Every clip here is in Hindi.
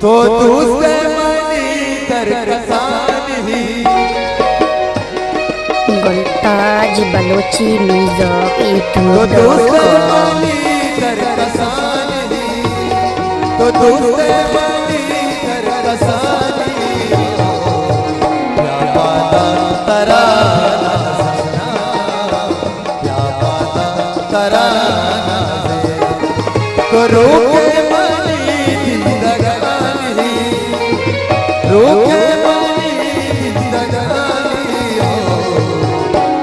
तो दूसरे मनी तरकसानी गुलताज बलोची म्यूजिक तो दूसरे मनी तरकसानी तो दूसरे मनी तरकसानी क्या बाता तराना सजना क्या बाता तराना तो रोके रोके मनी जिंदगानी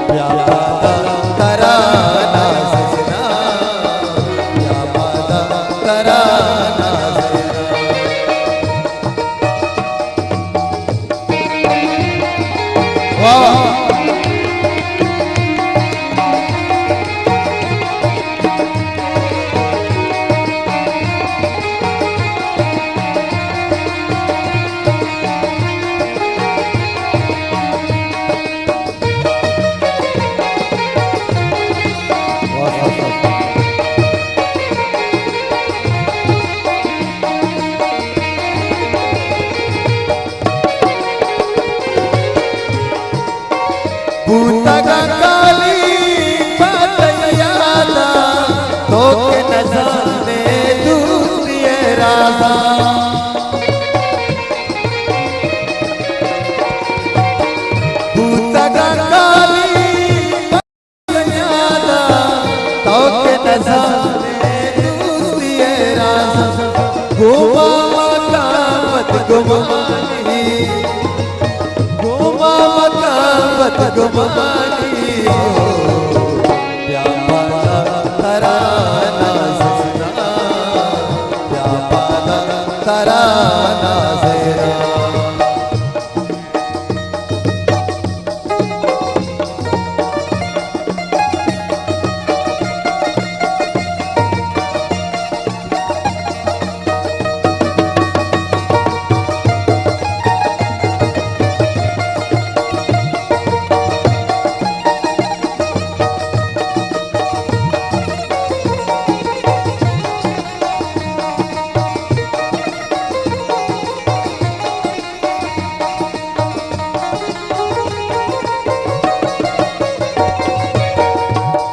प्यारा तराना सजना प्यारा तराना वाह भूतगा काली बातयादा तो के नजारे दूसरी राधा भूतगा काली बातयादा तो के नजारे दूसरी राधा घुमा मकामत घुमानी घुमा मकामत घुमानी प्यारा तराना सजना प्यारा तराना सजना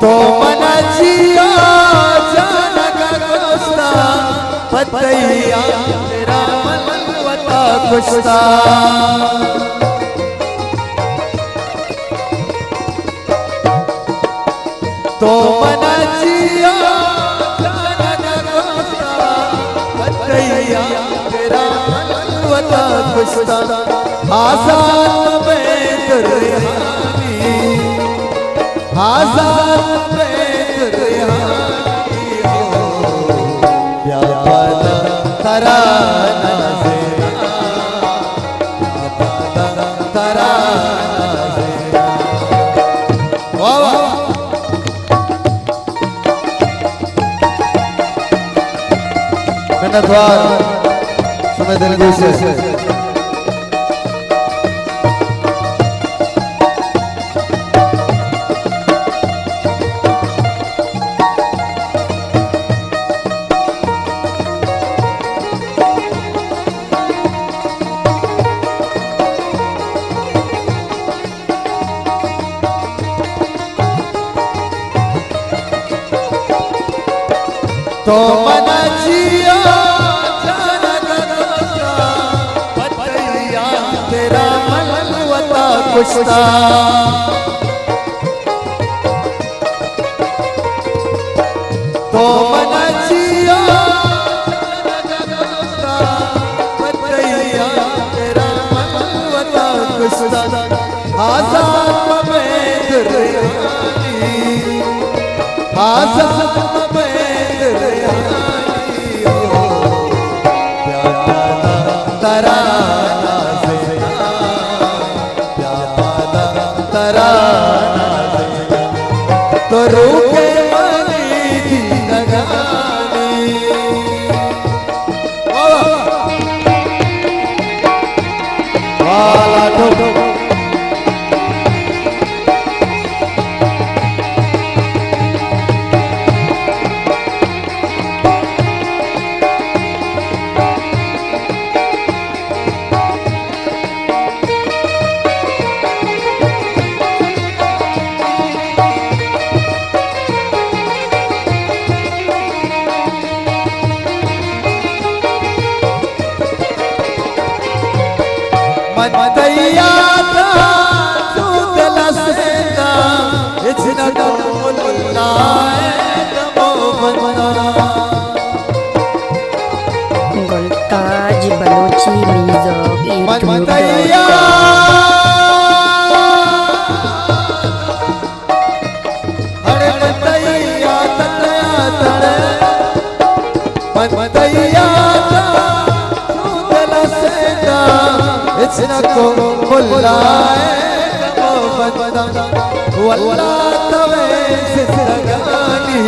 तो मनजिया जाना का कोस्ता पतैया तेरा मनवता खुशता तो मनजिया जाना का कोस्ता पतैया तेरा मनवता खुशता आजाद में दुर्हानी आजाद में दुर्हानी हो प्यारा तराना सजना प्यारा तराना सजना वाह वाह मेहनतवार समय तेलुगु से तो मनजिया जाना का कोस्ता पतैया तेरा मनवता खुशता तो मनजिया जाना का कोस्ता पतैया तेरा मनवता खुशता आजाद में दुर्हानी आजाद तराना सजना प्यारा तराना सजना तो रोके मनी जिंदगानी मतैया दूतला सेना इतना बोलाए नमो बंदा मुमताज बलोची म्यूजिक यूट्यूब मतैया अरे मतैया ततया तड़े मतैया दूतला सेना इतना को बुलाए नमो बंदा वल्ला तवे सिरगानी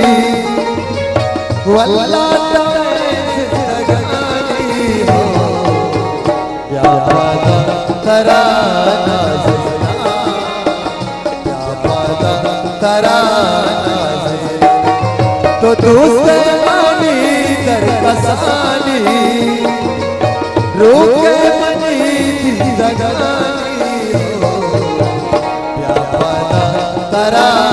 वल्ला तवे सिरगानी हो या पादा तराना ज़िना या पादा तराना ज़िना तो दूसरे मानी दर कसानी रोके मनी जिंदगानी हो या पादा तराना